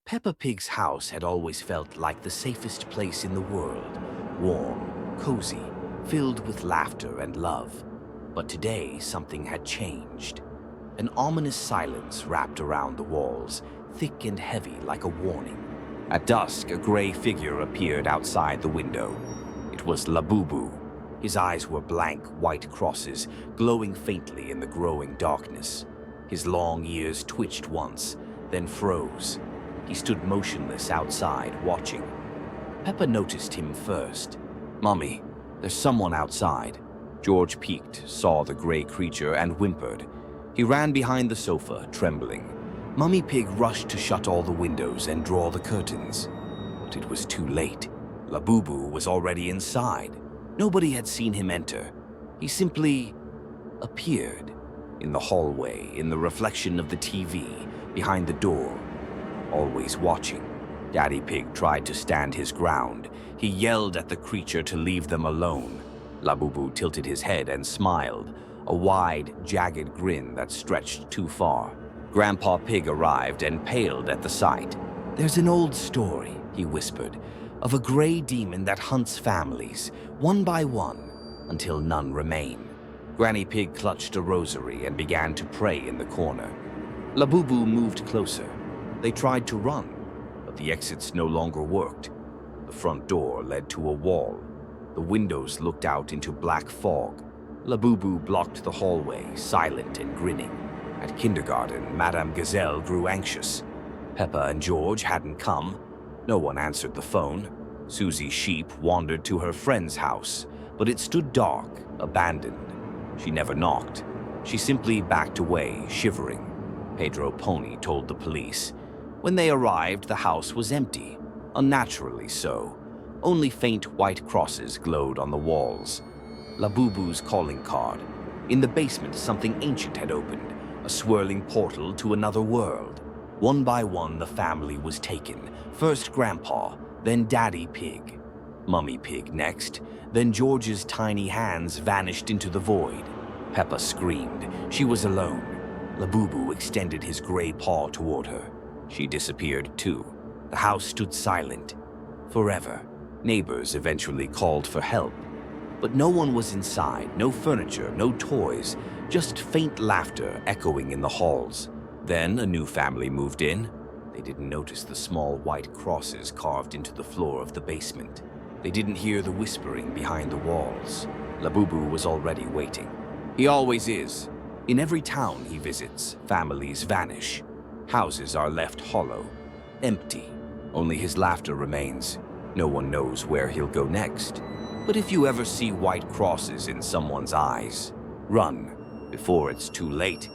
Peppa Pig's house had always felt like the safest place in the world, warm, cozy, filled with laughter and love. But today, something had changed. An ominous silence wrapped around the walls, thick and heavy like a warning. At dusk, a gray figure appeared outside the window. It was Labubu. His eyes were blank, white crosses, glowing faintly in the growing darkness. His long ears twitched once, then froze. He stood motionless outside, watching. Peppa noticed him first. "Mummy, there's someone outside." George peeked, saw the gray creature, and whimpered. He ran behind the sofa, trembling. Mummy Pig rushed to shut all the windows and draw the curtains. But it was too late. Labubu was already inside. Nobody had seen him enter. He simply appeared in the hallway, in the reflection of the TV, behind the door. Always watching, Daddy Pig tried to stand his ground. He yelled at the creature to leave them alone. Labubu tilted his head and smiled, a wide, jagged grin that stretched too far. Grandpa Pig arrived and paled at the sight. "There's an old story," he whispered, "of a gray demon that hunts families, one by one, until none remain." Granny Pig clutched a rosary and began to pray in the corner. Labubu moved closer. They tried to run, but the exits no longer worked. The front door led to a wall. The windows looked out into black fog. Labubu blocked the hallway, silent and grinning. At kindergarten, Madame Gazelle grew anxious. Peppa and George hadn't come. No one answered the phone. Susie Sheep wandered to her friend's house, but it stood dark, abandoned. She never knocked. She simply backed away, shivering. Pedro Pony told the police. When they arrived, the house was empty, unnaturally so. Only faint white crosses glowed on the walls. Labubu's calling card. In the basement, something ancient had opened, a swirling portal to another world. One by one, the family was taken. First Grandpa, then Daddy Pig. Mummy Pig next, then George's tiny hands vanished into the void. Peppa screamed. She was alone. Labubu extended his gray paw toward her. She disappeared too. The house stood silent. Forever. Neighbors eventually called for help. But no one was inside, no furniture, no toys, just faint laughter echoing in the halls. Then a new family moved in. They didn't notice the small white crosses carved into the floor of the basement. They didn't hear the whispering behind the walls. Labubu was already waiting. He always is. In every town he visits, families vanish. Houses are left hollow, empty. Only his laughter remains. No one knows where he'll go next. But if you ever see white crosses in someone's eyes, run before it's too late.